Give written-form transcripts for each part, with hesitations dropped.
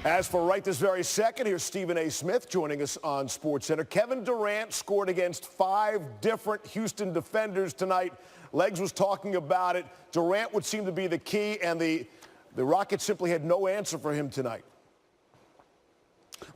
As for right this very second, here's Stephen A. Smith joining us on SportsCenter. Kevin Durant scored against 5 different Houston defenders tonight. Legs was talking about it. Durant would seem to be the key, and the Rockets simply had no answer for him tonight.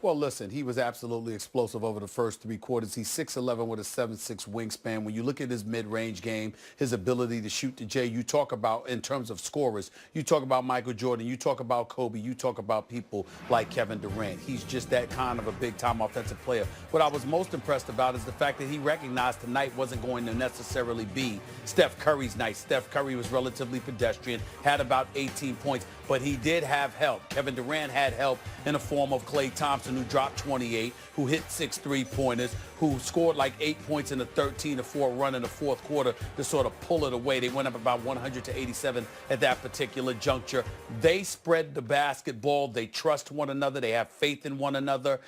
Well, listen, he was absolutely explosive over the first 3 quarters. He's 6'11" with a 7'6" wingspan. When you look at his mid-range game, his ability to shoot the J, you talk about in terms of scorers, you talk about Michael Jordan, you talk about Kobe, you talk about people like Kevin Durant. He's just that kind of a big-time offensive player. What I was most impressed about is the fact that he recognized tonight wasn't going to necessarily be Steph Curry's night. Steph Curry was relatively pedestrian, had about 18 points, but he did have help. Kevin Durant had help in the form of Klay Thompson, who dropped 28, who hit 6 3-pointers, who scored like 8 points in the 13-4 run in the fourth quarter to sort of pull it away. They went up about 100-87 at that particular juncture. They spread the basketball. They trust one another. They have faith in one another.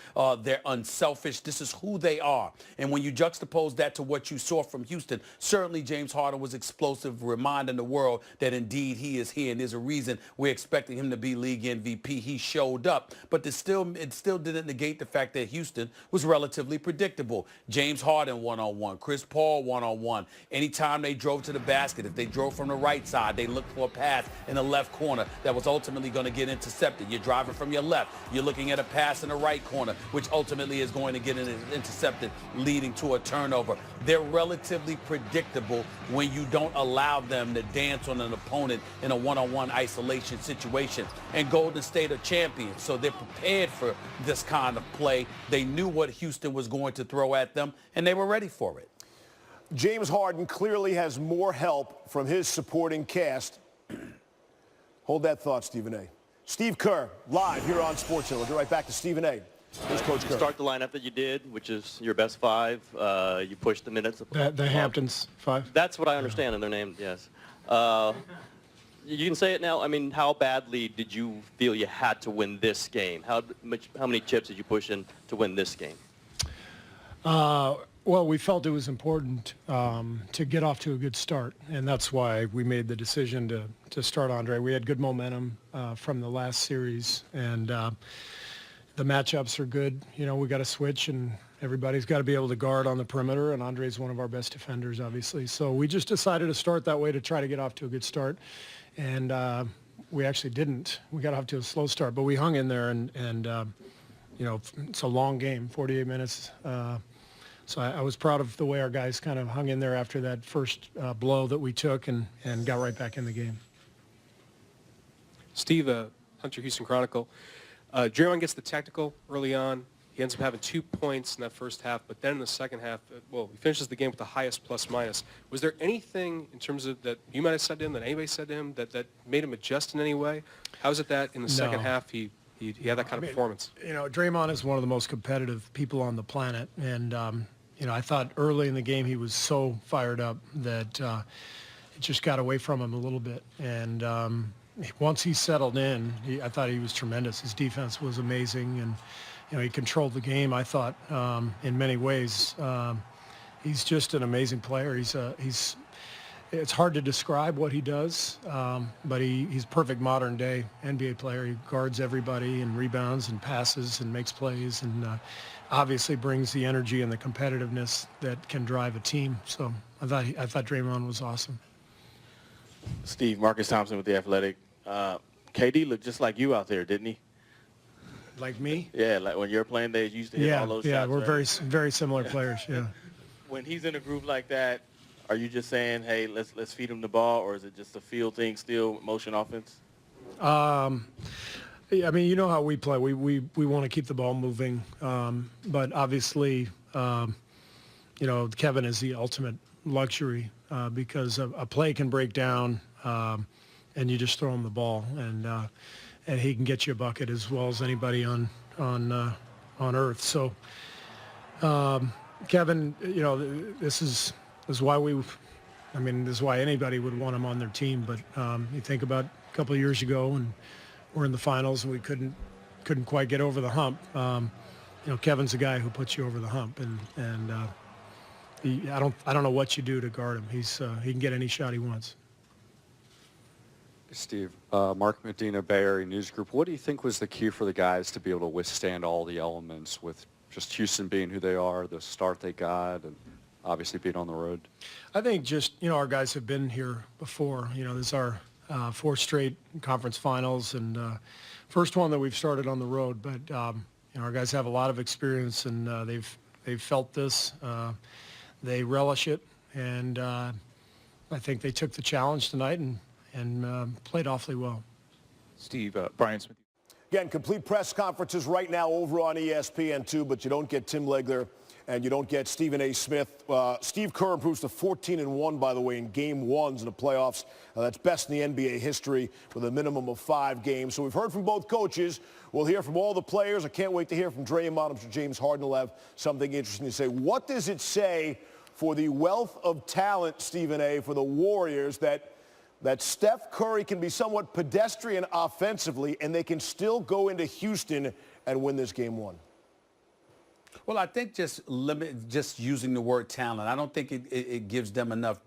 They're unselfish. This is who they are. And when you juxtapose that to what you saw from Houston, certainly James Harden was explosive, reminding the world that indeed he is here, and there's a reason we're expecting him to be league MVP. He showed up, but it still didn't negate the fact that Houston was relatively predictable. James Harden one-on-one, Chris Paul one-on-one. Anytime they drove to the basket, if they drove from the right side, they looked for a pass in the left corner that was ultimately going to get intercepted. You're driving from your left. You're looking at a pass in the right corner, which ultimately is going to get intercepted, leading to a turnover. They're relatively predictable when you don't allow them to dance on an opponent in a one-on-one isolation situation. And Golden State are champions, so they're prepared for this kind of play. They knew what Houston was going to throw at them, and they were ready for it. James Harden clearly has more help from his supporting cast. Hold that thought, Stephen A. Steve Kerr, live here on SportsCenter. We'll get right back to Stephen A. Here's Coach Kerr. Start the lineup that you did, which is your best 5. You pushed the minutes. The Hamptons 5. That's what I understand in their name, yes. You can say it now. I mean, how badly did you feel you had to win this game? How many chips did you push in to win this game? Well, we felt it was important to get off to a good start, and that's why we made the decision to start Andre. We had good momentum from the last series, and the matchups are good. You know, we got to switch, and everybody's got to be able to guard on the perimeter, and Andre's one of our best defenders, obviously. So we just decided to start that way to try to get off to a good start, and we actually didn't. We got off to a slow start, but we hung in there, and you know, it's a long game, 48 minutes. So I was proud of the way our guys kind of hung in there after that first blow that we took and got right back in the game. Steve, Hunter Houston Chronicle. Draymond gets the technical early on. He ends up having 2 points in that first half, but then in the second half, well, he finishes the game with the highest plus-minus. Was there anything in terms of that you might have said to him, that anybody said to him, that made him adjust in any way? How is it that in the second half he had that kind of performance? You know, Draymond is one of the most competitive people on the planet, and you know, I thought early in the game he was so fired up that it just got away from him a little bit. And once he settled in, I thought he was tremendous. His defense was amazing, and you know, he controlled the game. I thought in many ways he's just an amazing player. It's hard to describe what he does, but he's perfect modern day NBA player. He guards everybody and rebounds and passes and makes plays, and obviously brings the energy and the competitiveness that can drive a team. So I thought Draymond was awesome. Steve, Marcus Thompson with The Athletic. KD looked just like you out there, didn't he? Like me? Yeah, like when you're playing days, you used to hit all those shots. Yeah, we're right? very similar players, yeah. When he's in a groove like that, are you just saying, hey, let's feed him the ball, or is it just a feel thing still, motion offense? Yeah, I mean, you know how we play. We want to keep the ball moving, but obviously, you know, Kevin is the ultimate luxury because a play can break down, and you just throw him the ball, and he can get you a bucket as well as anybody on earth. So, Kevin, you know, this is why this is why anybody would want him on their team. But you think about a couple of years ago, and we're in the finals, and we couldn't quite get over the hump. You know, Kevin's a guy who puts you over the hump, and I don't know what you do to guard him. He can get any shot he wants. Steve, Mark Medina, Bay Area News Group. What do you think was the key for the guys to be able to withstand all the elements with just Houston being who they are, the start they got, and obviously being on the road? I think just, our guys have been here before. This is our fourth straight conference finals and first one that we've started on the road. But, our guys have a lot of experience and they've felt this. They relish it. And I think they took the challenge tonight and played awfully well. Steve, Brian Smith. Again, complete press conferences right now over on ESPN2, but you don't get Tim Legler and you don't get Stephen A. Smith. Steve Kerr improves to 14-1, by the way, in game ones in the playoffs. That's best in the NBA history with a minimum of 5 games. So we've heard from both coaches. We'll hear from all the players. I can't wait to hear from Draymond. I'm sure James Harden will have something interesting to say. What does it say for the wealth of talent, Stephen A., for the Warriors that Steph Curry can be somewhat pedestrian offensively and they can still go into Houston and win this game 1? Well, I think just using the word talent, I don't think it gives them enough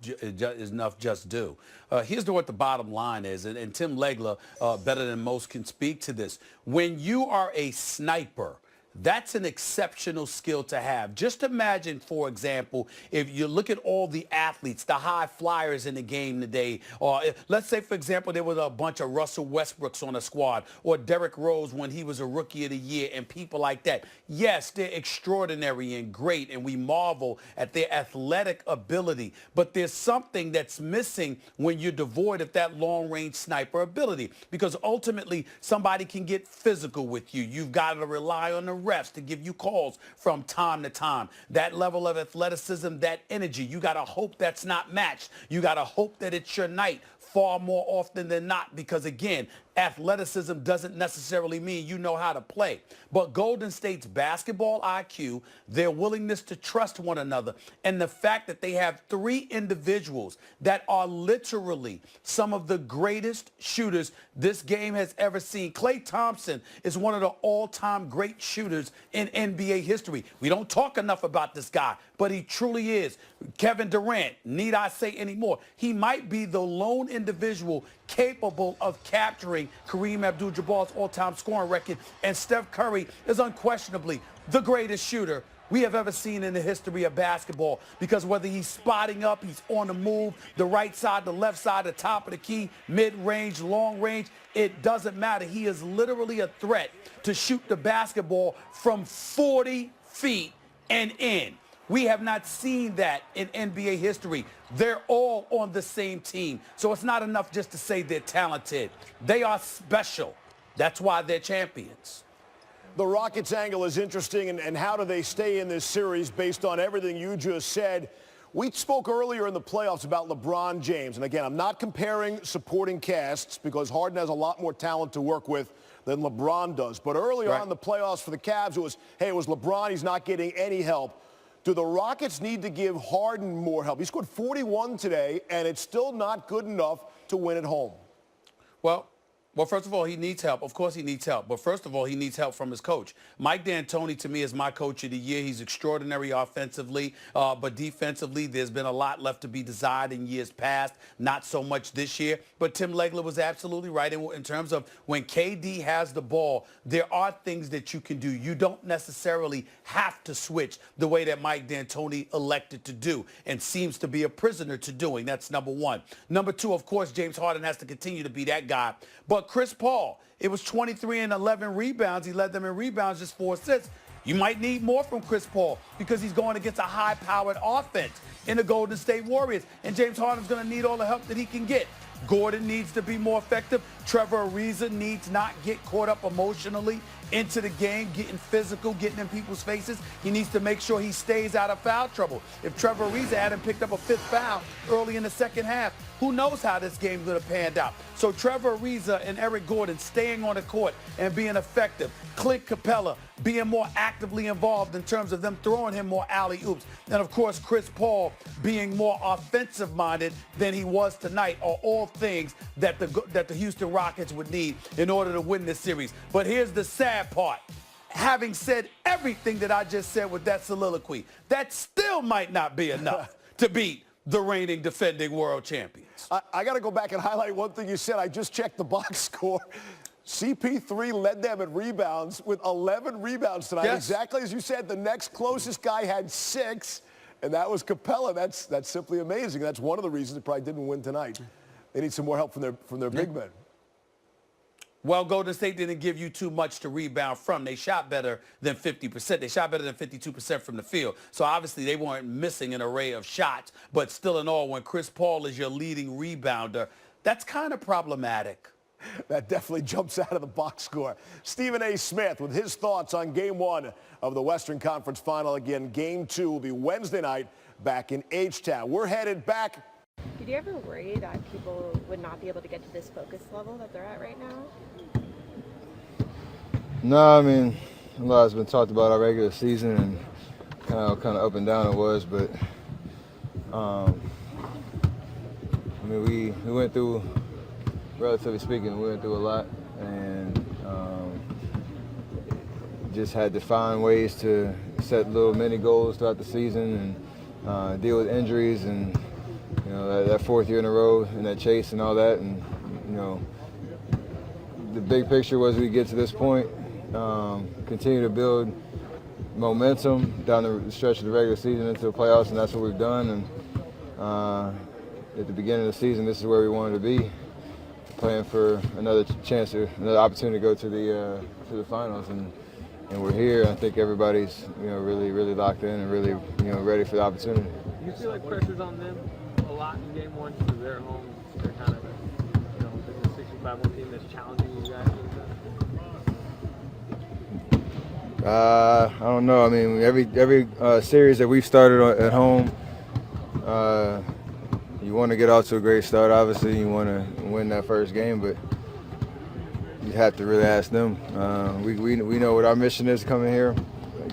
just due. Here's what the bottom line is, and Tim Legler, better than most, can speak to this. When you are a sniper, that's an exceptional skill to have. Just imagine, for example, if you look at all the athletes, the high flyers in the game today, or let's say, for example, there was a bunch of Russell Westbrooks on a squad, or Derrick Rose when he was a Rookie of the Year, and people like that. Yes, they're extraordinary and great, and we marvel at their athletic ability, but there's something that's missing when you're devoid of that long-range sniper ability, because ultimately somebody can get physical with you. You've got to rely on the refs to give you calls from time to time. That level of athleticism, that energy, you got to hope that's not matched. You got to hope that it's your night far more often than not, because again, athleticism doesn't necessarily mean you know how to play. But Golden State's basketball IQ, their willingness to trust one another, and the fact that they have 3 individuals that are literally some of the greatest shooters this game has ever seen. Klay Thompson is one of the all-time great shooters in NBA history. We don't talk enough about this guy, but he truly is. Kevin Durant, need I say any more? He might be the lone individual capable of capturing Kareem Abdul-Jabbar's all-time scoring record, and Steph Curry is unquestionably the greatest shooter we have ever seen in the history of basketball, because whether he's spotting up, he's on the move, the right side, the left side, the top of the key, mid-range, long-range, it doesn't matter. He is literally a threat to shoot the basketball from 40 feet and in. We have not seen that in NBA history. They're all on the same team. So it's not enough just to say they're talented. They are special. That's why they're champions. The Rockets angle is interesting, and how do they stay in this series based on everything you just said? We spoke earlier in the playoffs about LeBron James. And again, I'm not comparing supporting casts because Harden has a lot more talent to work with than LeBron does. But early on in the playoffs for the Cavs, it was LeBron. He's not getting any help. Do the Rockets need to give Harden more help? He scored 41 today, and it's still not good enough to win at home. Well, first of all, he needs help. Of course he needs help. But first of all, he needs help from his coach. Mike D'Antoni, to me, is my coach of the year. He's extraordinary offensively, but defensively, there's been a lot left to be desired in years past. Not so much this year. But Tim Legler was absolutely right in terms of when KD has the ball, there are things that you can do. You don't necessarily have to switch the way that Mike D'Antoni elected to do and seems to be a prisoner to doing. That's number one. Number two, of course, James Harden has to continue to be that guy. But Chris Paul, it was 23 and 11 rebounds. He led them in rebounds, just 4 assists. You might need more from Chris Paul because he's going against a high-powered offense in the Golden State Warriors. And James Harden's going to need all the help that he can get. Gordon needs to be more effective. Trevor Ariza needs not get caught up emotionally into the game, getting physical, getting in people's faces. He needs to make sure he stays out of foul trouble. If Trevor Ariza hadn't picked up a 5th foul early in the second half, who knows how this game would have panned out. So Trevor Ariza and Eric Gordon staying on the court and being effective. Clint Capella being more actively involved in terms of them throwing him more alley-oops. And, of course, Chris Paul being more offensive-minded than he was tonight are all things that the Houston Rockets would need in order to win this series. But here's the sad part. Having said everything that I just said with that soliloquy, that still might not be enough to beat the reigning defending world champions. I got to go back and highlight one thing you said. I just checked the box score. CP3 led them in rebounds with 11 rebounds tonight. Yes. Exactly as you said, the next closest guy had 6, and that was Capella. That's simply amazing. That's one of the reasons they probably didn't win tonight. They need some more help from their big men. Well, Golden State didn't give you too much to rebound from. They shot better than 50%. They shot better than 52% from the field. So obviously they weren't missing an array of shots. But still in all, when Chris Paul is your leading rebounder, that's kind of problematic. That definitely jumps out of the box score. Stephen A. Smith with his thoughts on Game 1 of the Western Conference Final. Again, Game 2 will be Wednesday night back in H-Town. We're headed back. Did you ever worry that people would not be able to get to this focus level that they're at right now? No, I mean, a lot has been talked about our regular season and kind of up and down it was, but I mean, we went through, relatively speaking, we went through a lot, and just had to find ways to set little mini goals throughout the season and deal with injuries and that 4th year in a row and that chase and all that, and the big picture was we get to this point. Continue to build momentum down the stretch of the regular season into the playoffs, and that's what we've done. And at the beginning of the season, this is where we wanted to be, playing for another chance, another opportunity to go to the finals, and we're here. I think everybody's really locked in and really ready for the opportunity. Do you feel like pressure's on them a lot in Game 1 because they're at home? They're kind of the 65-1 team that's challenging you guys. I don't know. I mean, every series that we've started at home, you want to get off to a great start. Obviously, you want to win that first game, but you have to really ask them. We know what our mission is coming here,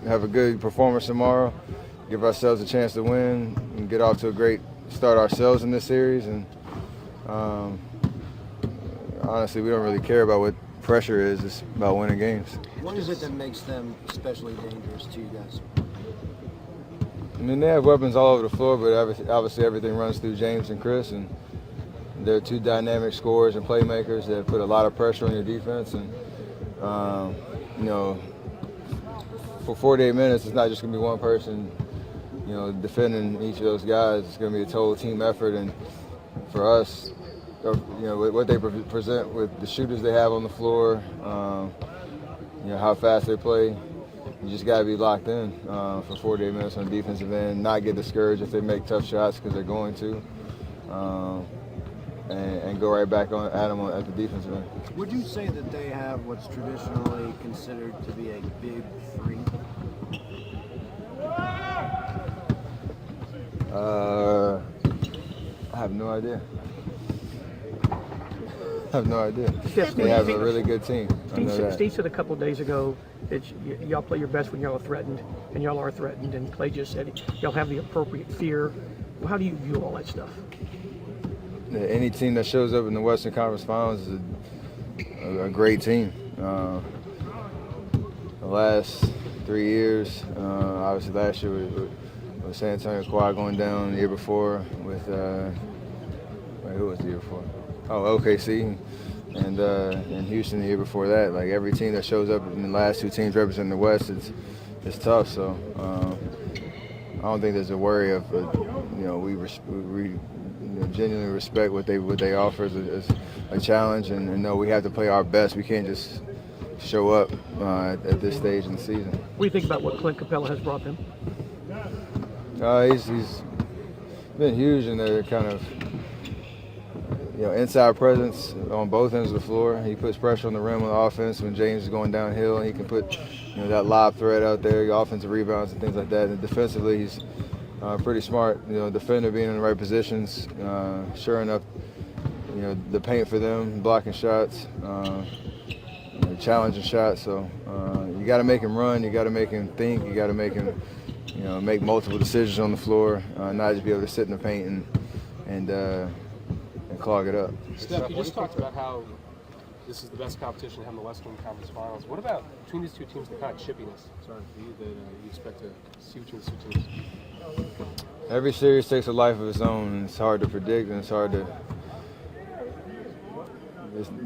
have a good performance tomorrow, give ourselves a chance to win, and get off to a great start ourselves in this series. And honestly, we don't really care about what pressure is. It's about winning games. What is it that makes them especially dangerous to you guys? I mean, they have weapons all over the floor, but obviously everything runs through James and Chris, and they're 2 dynamic scorers and playmakers that put a lot of pressure on your defense. And for 48 minutes, it's not just going to be one person, defending each of those guys. It's going to be a total team effort, and for us, what they present with the shooters they have on the floor, how fast they play. You just got to be locked in for 48 minutes on the defensive end, not get discouraged if they make tough shots because they're going to, and go right back at them at the defensive end. Would you say that they have what's traditionally considered to be a big 3? I have no idea. I have no idea. They have a really good team. Steve said a couple of days ago that y'all play your best when y'all are threatened, and y'all are threatened, and Clay just said y'all have the appropriate fear. Well, how do you view all that stuff? Any team that shows up in the Western Conference Finals is a great team. The last 3 years, obviously last year with San Antonio Kawhi going down, the year before with, who was the year before? Oh, OKC, and Houston the year before that. Like every team that shows up in the last 2 teams representing the West, it's tough. So I don't think there's a worry of, we genuinely respect what they offer as a challenge, and know we have to play our best. We can't just show up at this stage in the season. What do you think about what Clint Capella has brought them? He's been huge in their kind of inside presence on both ends of the floor. He puts pressure on the rim on the offense when James is going downhill, and he can put that lob threat out there, offensive rebounds and things like that. And defensively, he's pretty smart. Defender being in the right positions, sure enough, the paint for them, blocking shots, challenging shots. So you got to make him run. You got to make him think. You got to make him, make multiple decisions on the floor, not just be able to sit in the paint and clog it up. Steph, you just talked about how this is the best competition to have in the Western Conference Finals. What about between these two teams, the kind of chippiness, sorry for you, that you expect to see between these two teams? Every series takes a life of its own. It's hard to predict, and it's hard to.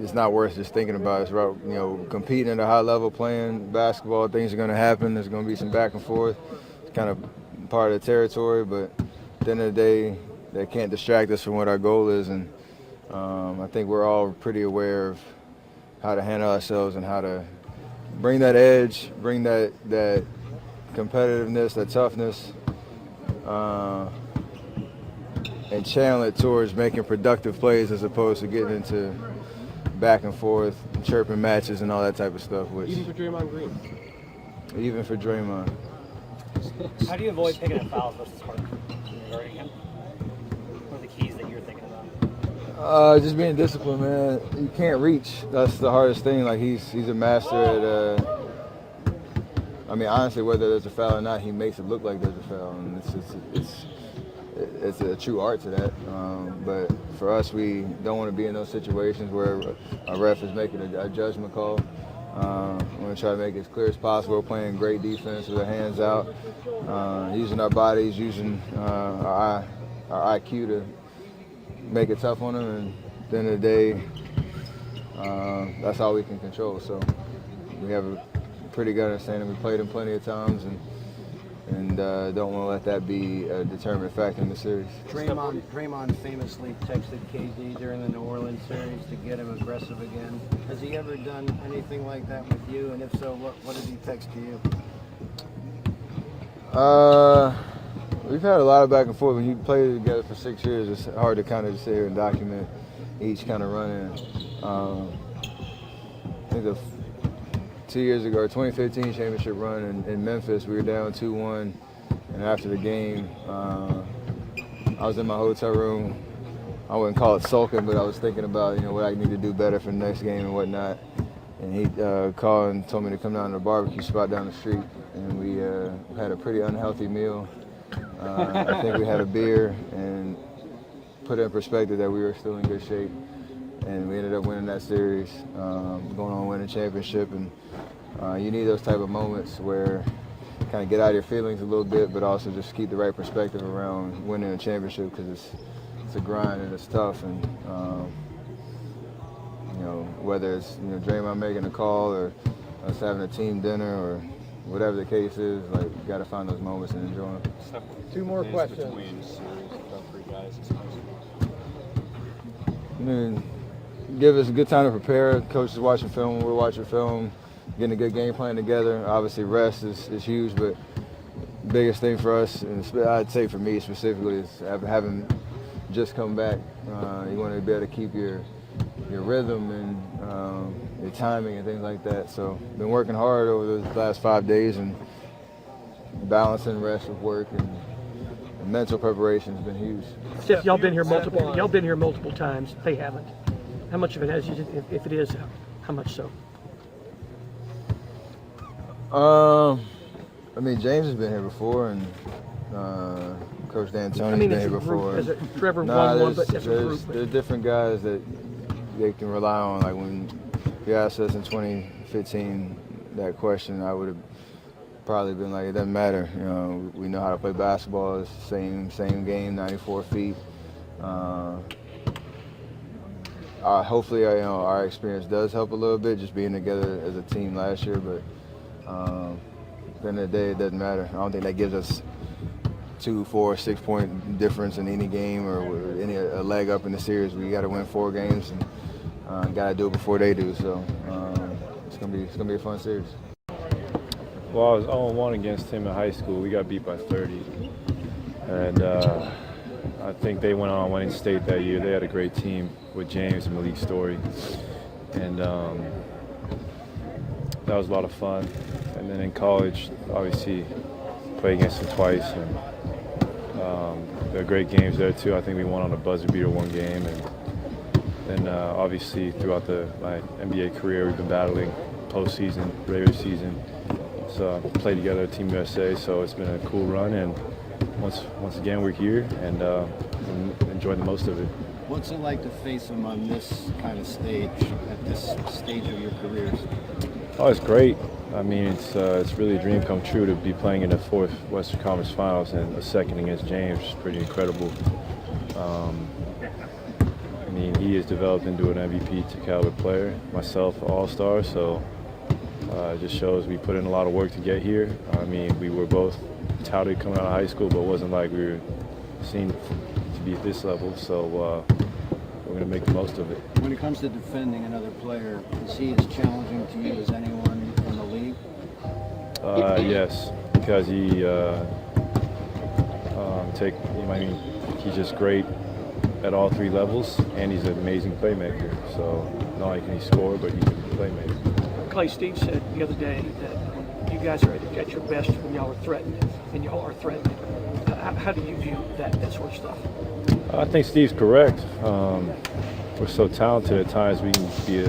It's not worth just thinking about. It's about, you know, competing at a high level, playing basketball. Things are going to happen. There's going to be some back and forth. It's kind of part of the territory, but at the end of the day, they can't distract us from what our goal is. And I think we're all pretty aware of how to handle ourselves and how to bring that edge, bring that competitiveness, that toughness, and channel it towards making productive plays as opposed to getting into back and forth, chirping matches and all that type of stuff. Even for Draymond Green? Even for Draymond. How do you avoid picking up fouls versus Harden regarding him? What are the keys that you're thinking about? Just being disciplined, man. You can't reach. That's the hardest thing. Like he's a master at. I mean, honestly, whether there's a foul or not, he makes it look like there's a foul, and it's a true art to that. But for us, we don't want to be in those situations where a ref is making a judgment call. We want to try to make it as clear as possible. We're playing great defense with our hands out, using our bodies, using our IQ to make it tough on them. And at the end of the day, that's all we can control. So we have a pretty good understanding. We played them plenty of times, and don't want to let that be a determinant factor in the series. Draymond famously texted KD during the New Orleans series to get him aggressive again. Has he ever done anything like that with you? And if so, what did he text to you? We've had a lot of back and forth. When you play together for 6 years, it's hard to kind of sit here and document each kind of run-in. I think 2 years ago, our 2015 championship run in Memphis, we were down 2-1, and after the game, I was in my hotel room. I wouldn't call it sulking, but I was thinking about, you know, what I need to do better for the next game and whatnot. And he called and told me to come down to the barbecue spot down the street, and we had a pretty unhealthy meal. I think we had a beer and put it in perspective that we were still in good shape. And we ended up winning that series, going on to win a championship. And you need those type of moments where you kind of get out of your feelings a little bit, but also just keep the right perspective around winning a championship, because it's a grind and it's tough. And you know, whether it's, you know, Draymond making a call or us having a team dinner or whatever the case is, like, you got to find those moments and enjoy them. 2 more questions. I mean, give us a good time to prepare. Coach is watching film, we're watching film, getting a good game plan together. Obviously, rest is huge, but the biggest thing for us, and I'd say for me specifically, is having just come back. You want to be able to keep your rhythm and your timing and things like that. So, been working hard over the last 5 days and balancing rest with work, and mental preparation has been huge. Steph, y'all been here multiple times. They haven't. How much of it has you? If it is, how much so? I mean, James has been here before, and Coach D'Antoni's been here before. Trevor won one, but as a group. There's different guys that they can rely on. Like when you asked us in 2015 that question, I would have probably been like, it doesn't matter. You know, we know how to play basketball. It's the same game, 94 feet. Hopefully, you know, our experience does help a little bit, just being together as a team last year. But at the end of the day, it doesn't matter. I don't think that gives us 2, 4, 6 point difference in any game or a leg up in the series. We got to win 4 games and got to do it before they do. So it's gonna be a fun series. Well, I was 0-1 against him in high school. We got beat by 30, and I think they went on winning state that year. They had a great team with James and Malik Story, and that was a lot of fun. And then in college, obviously, played against them twice, and there were great games there too. I think we won on a buzzer beater one game, and then obviously throughout my NBA career, we've been battling postseason, regular season. So played together at Team USA, so it's been a cool run, and once again we're here and enjoying the most of it. What's it like to face him on this kind of stage, at this stage of your careers? Oh, it's great. I mean, it's really a dream come true to be playing in the fourth Western Conference Finals and a second against James. It's pretty incredible. I mean, he has developed into an MVP caliber player. Myself, all-star, so it just shows we put in a lot of work to get here. I mean, we were both touted coming out of high school, but it wasn't like we were seen to be at this level. So we're going to make the most of it. When it comes to defending another player, is he as challenging to you as anyone in the league? Yes, because he's just great at all three levels, and he's an amazing playmaker. So not only can he score, but he can playmaker. Clay, Steve said the other day that you guys are at your best when y'all are threatened, and y'all are threatened. How do you view that sort of stuff? I think Steve's correct. We're so talented at times we can be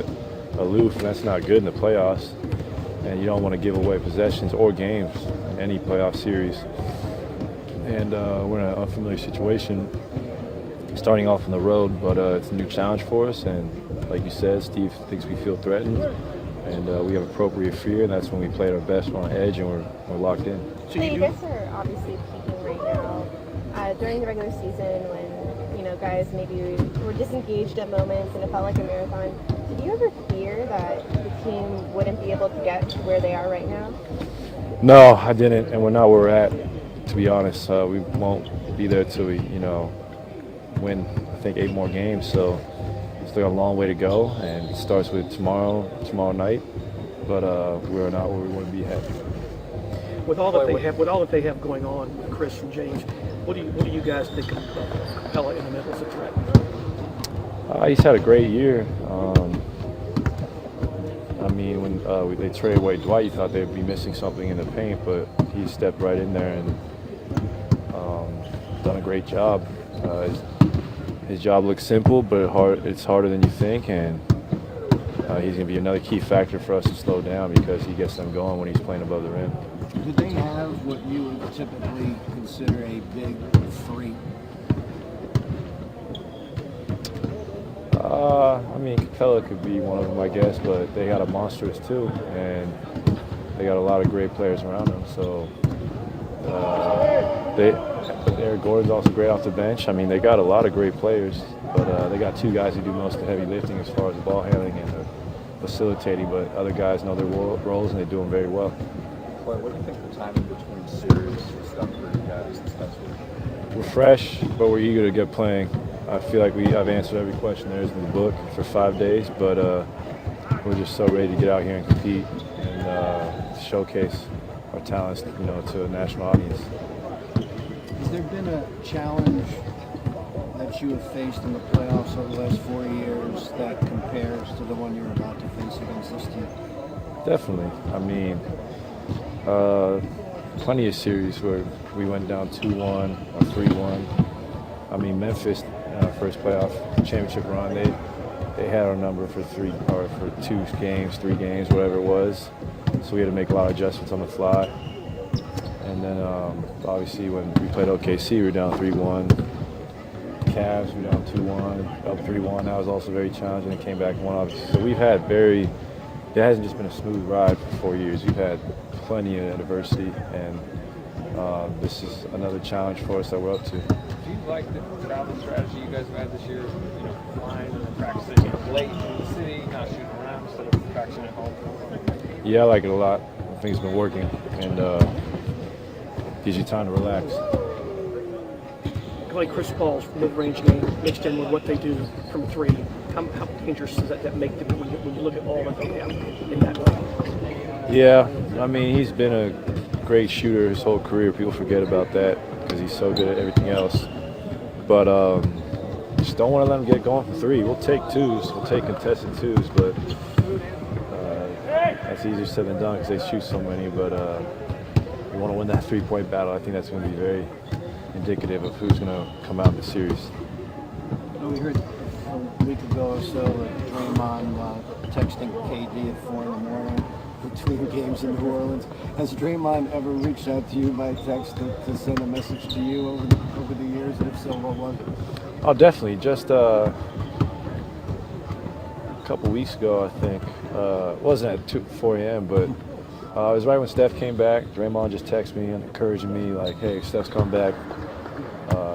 aloof, and that's not good in the playoffs. And you don't want to give away possessions or games in any playoff series. And we're in an unfamiliar situation starting off on the road, but it's a new challenge for us. And like you said, Steve thinks we feel threatened, and we have appropriate fear, and that's when we play at our best. We're on edge, and we're locked in. So you guys are obviously peaking right now. During the regular season, when guys maybe were disengaged at moments and it felt like a marathon, did you ever fear that the team wouldn't be able to get to where they are right now? No, I didn't, and we're not where we're at. To be honest, we won't be there till we, win. I think 8 more games. So still got a long way to go, and it starts with tomorrow night. But we're not where we want to be yet. With all that they have going on, Chris and James, what do you guys think of Capella in the middle as a threat? He's had a great year. I mean, when they traded away Dwight, you thought they'd be missing something in the paint, but he stepped right in there and done a great job. His job looks simple, but it's harder than you think, and he's going to be another key factor for us to slow down because he gets them going when he's playing above the rim. Do they have what you would typically consider a big three? I mean, Capella could be one of them, I guess, but they got a monstrous too, and they got a lot of great players around them. So Eric Gordon's also great off the bench. I mean, they got a lot of great players, but they got 2 guys who do most of the heavy lifting as far as the ball handling and the facilitating, but other guys know their roles and they do them very well. What do you think the timing between series stuff for you guys and stuff? We're fresh, but we're eager to get playing. I feel like I've answered every question there is in the book for 5 days, but we're just so ready to get out here and compete and showcase our talents, to a national audience. Has there been a challenge that you have faced in the playoffs over the last 4 years that compares to the one you're about to face against this team? Definitely. I mean, plenty of series where we went down 2-1 or 3-1. I mean, Memphis, first playoff championship run, they had our number for 2 games, 3 games, whatever it was. So we had to make a lot of adjustments on the fly. And then obviously when we played OKC, we were down 3-1. Cavs, we were down 2-1, up 3-1. That was also very challenging. And came back and won, obviously. So we've had it hasn't just been a smooth ride for 4 years. We've had plenty of adversity, and this is another challenge for us that we're up to. Do you like the travel strategy you guys have had this year? Flying and practicing late in the city, not shooting around instead of practicing at home? Yeah, I like it a lot. I think it's been working, and gives you time to relax. Like Chris Paul's mid-range game mixed in with what they do from 3, how dangerous does that make them when you look at all that they have in that way? Yeah, I mean, he's been a great shooter his whole career. People forget about that because he's so good at everything else. But just don't want to let him get going from 3. We'll take 2s. We'll take contested 2s, but that's easier said than done because they shoot so many. But we want to win that 3-point battle. I think that's going to be very indicative of who's going to come out in the series. We heard a week ago or so that Draymond texting KD at 4 in the morning between games in New Orleans. Has Draymond ever reached out to you by text to send a message to you over the years? And if so, what was it? Oh, definitely. Just a couple weeks ago, I think. It wasn't at 4 a.m., but it was right when Steph came back. Draymond just texted me and encouraging me, like, hey, Steph's come back.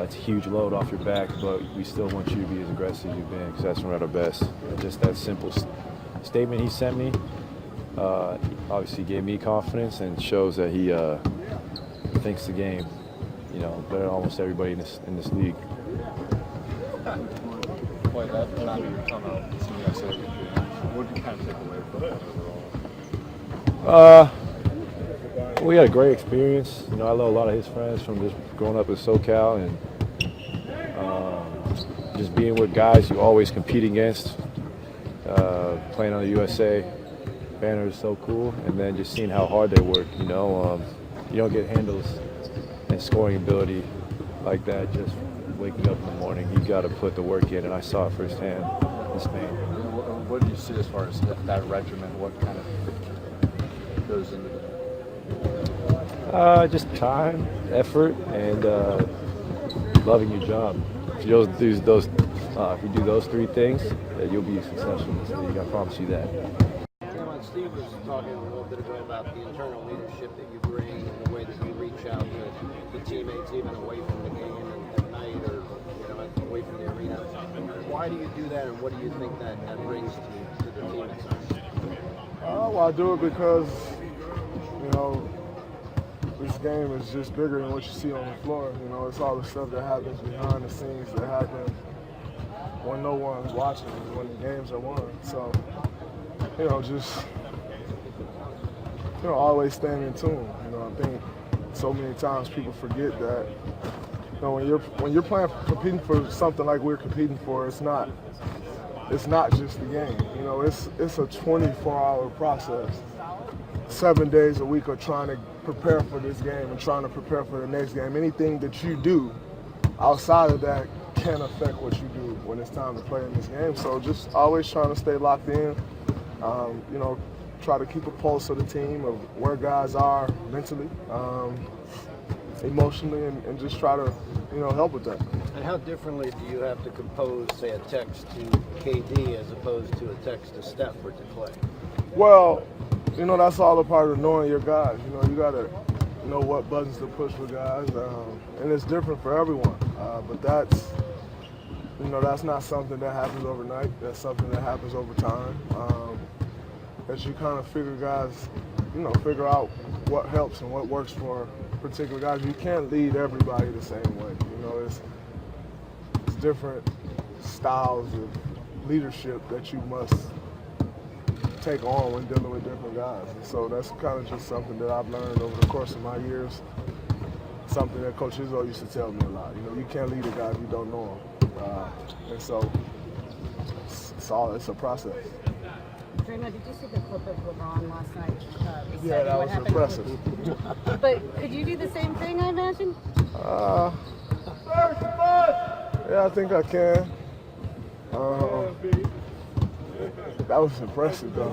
It's a huge load off your back, but we still want you to be as aggressive as you've been because that's when we're at our best. And just that simple statement he sent me obviously gave me confidence and shows that he thinks the game, you know, better than almost everybody in this league. Boy, that not your comment on Team USA. What did you kind of take away from that overall? We had a great experience. You know, I know a lot of his friends from just growing up in SoCal and just being with guys you always compete against. Playing on the USA banner is so cool, and then just seeing how hard they work. You know, you don't get handles and scoring ability like that just waking up in the morning. You got to put the work in, and I saw it firsthand in Spain. What do you see as far as that regimen? What kind of goes into that? Just time, effort, and loving your job. If you do those three things, you'll be successful in this league. I promise you that. Steve was talking a little bit ago about the internal leadership that you bring and the way that you reach out to the teammates, even away from the game and at night or away from the arena. Why do you do that, and what do you think that brings to the team? Well, I do it because this game is just bigger than what you see on the floor. You know, it's all the stuff that happens behind the scenes that happen when no one's watching, when the games are won. So, always staying in tune. I think so many times people forget that. When you're competing for something like we're competing for, it's not just the game. It's a 24-hour process. 7 days a week of trying to prepare for this game and trying to prepare for the next game. Anything that you do outside of that can affect what you do when it's time to play in this game. So just always trying to stay locked in. Try to keep a pulse of the team, of where guys are mentally, emotionally, and just try to, help with that. And how differently do you have to compose, say, a text to KD as opposed to a text to Steph or to Clay? Well, that's all a part of knowing your guys. You got to know what buttons to push for guys, and it's different for everyone. But that's not something that happens overnight. That's something that happens over time. As you kind of figure out what helps and what works for particular guys. You can't lead everybody the same way. It's different styles of leadership that you must take on when dealing with different guys. And so that's kind of just something that I've learned over the course of my years. Something that Coach Izzo used to tell me a lot. You can't lead a guy if you don't know him. And so it's a process. Draymond, did you see the clip of LeBron last night? Yeah, that was impressive. But could you do the same thing, I imagine? Yeah, I think I can. That was impressive, though.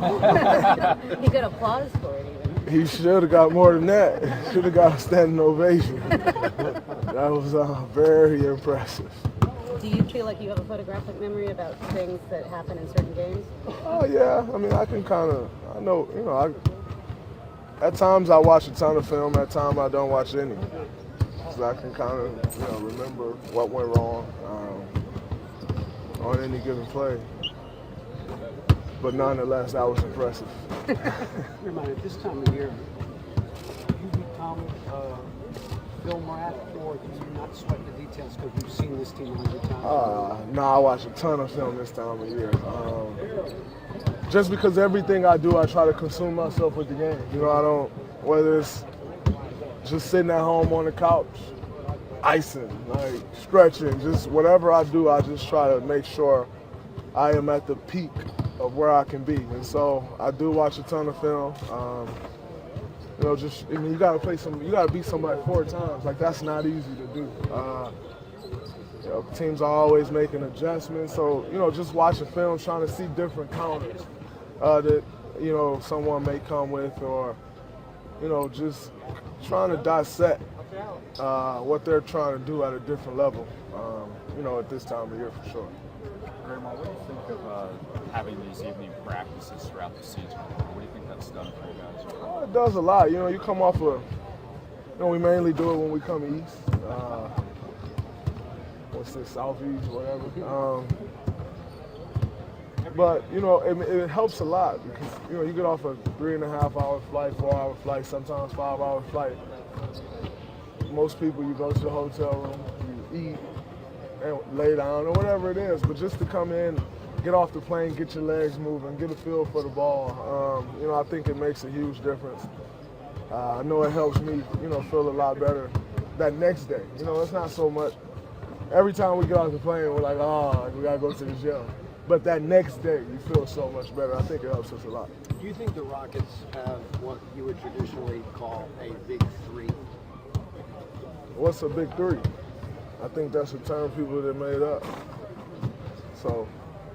He got applause for it, even. He should have got more than that. Should have got a standing ovation. That was very impressive. Do you feel like you have a photographic memory about things that happen in certain games? Oh, yeah. I mean, I can I know, at times I watch a ton of film, at times I don't watch any. So I can kind of, remember what went wrong on any given play. But nonetheless, that was impressive. Remind me, this time of year, do you become film rat, or do you not sweat the details because you've seen this team 100 times? No, I watch a ton of film this time of year. Just because everything I do, I try to consume myself with the game. I don't, whether it's just sitting at home on the couch, icing, like stretching, just whatever I do, I just try to make sure I am at the peak of where I can be. And so I do watch a ton of film. You gotta beat somebody 4 times. Like, that's not easy to do. Teams are always making adjustments. So, just watching film, trying to see different counters that, someone may come with, or, you know, just trying to dissect what they're trying to do at a different level, you know, at this time of year for sure. Draymond, what do you think of having these evening practices throughout the season? What do you think that's done for you guys? Oh, it does a lot. You know, you come off of, you know, we mainly do it when we come east. What's this, southeast, whatever. But, you know, it helps a lot because, you know, you get off a 3.5-hour flight, 4-hour flight, sometimes 5-hour flight. Most people, you go to the hotel room, you eat, and lay down or whatever it is. But just to come in, get off the plane, get your legs moving, get a feel for the ball, you know, I think it makes a huge difference. I know it helps me, you know, feel a lot better that next day. You know, it's not so much, every time we get off the plane, we're like, oh, we gotta go to the gym. But that next day, you feel so much better. I think it helps us a lot. Do you think the Rockets have what you would traditionally call a big three? What's a big three? I think that's a term people that made up. So,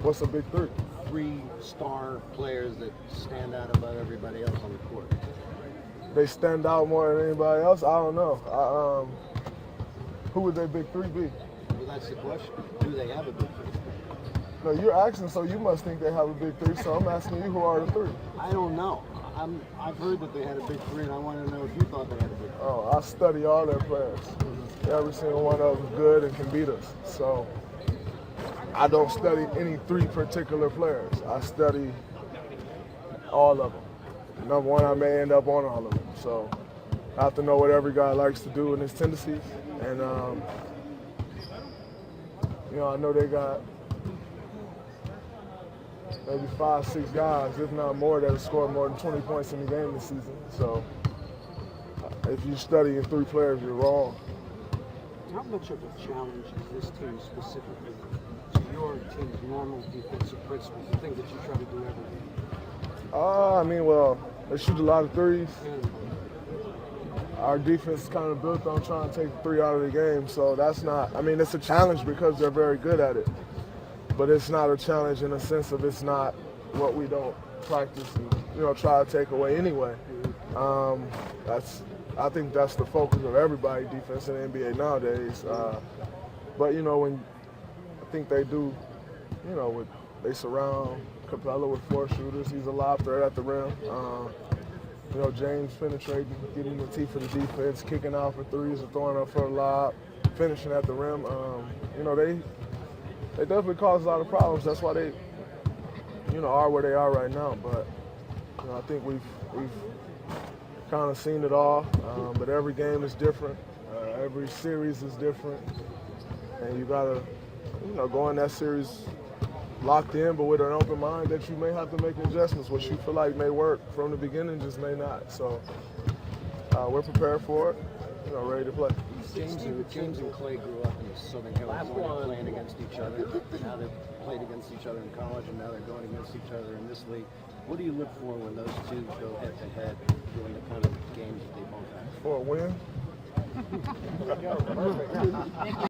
what's a big three? 3 star players that stand out above everybody else on the court. They stand out more than anybody else? I don't know. Who would their big three be? Well, that's the question. Do they have a big three? No, you're asking, so you must think they have a big three, so I'm asking you who are the 3? I don't know. I've heard that they had a big three, and I want to know if you thought they had a big three. Oh, I study all their players. Every single one of them is good and can beat us. So I don't study any 3 particular players. I study all of them. Number one, I may end up on all of them. So I have to know what every guy likes to do in his tendencies. And, you know, I know they got maybe 5-6 guys, if not more, that have scored more than 20 points in the game this season. So if you study in 3 players, you're wrong. How much of a challenge is this team specifically to your team's normal defensive principles, the thing that you try to do every day? I mean, well, they shoot a lot of threes. Our defense is kind of built on trying to take 3 out of the game, so that's not, I mean, it's a challenge because they're very good at it. But it's not a challenge in the sense of it's not what we don't practice and, you know, try to take away anyway. I think that's the focus of everybody, defense in the NBA nowadays. But, you know, when I think they do, you know, they surround Capella with 4 shooters. He's a lob threat at the rim. You know, James penetrating, getting the teeth for the defense, kicking out for threes and throwing up for a lob, finishing at the rim. You know, they definitely cause a lot of problems. That's why they, you know, are where they are right now. But, you know, I think we've kind of seen it all. But every game is different. Every series is different. And you got to, you know, go in that series locked in, but with an open mind that you may have to make adjustments. What you feel like may work from the beginning just may not. So we're prepared for it, you know, ready to play. James and Clay grew up in Southern California playing against each other. Now they've played against each other in college, and now they're going against each other in this league. What do you look for when those two go head-to-head doing the kind of games that they both have? For a win?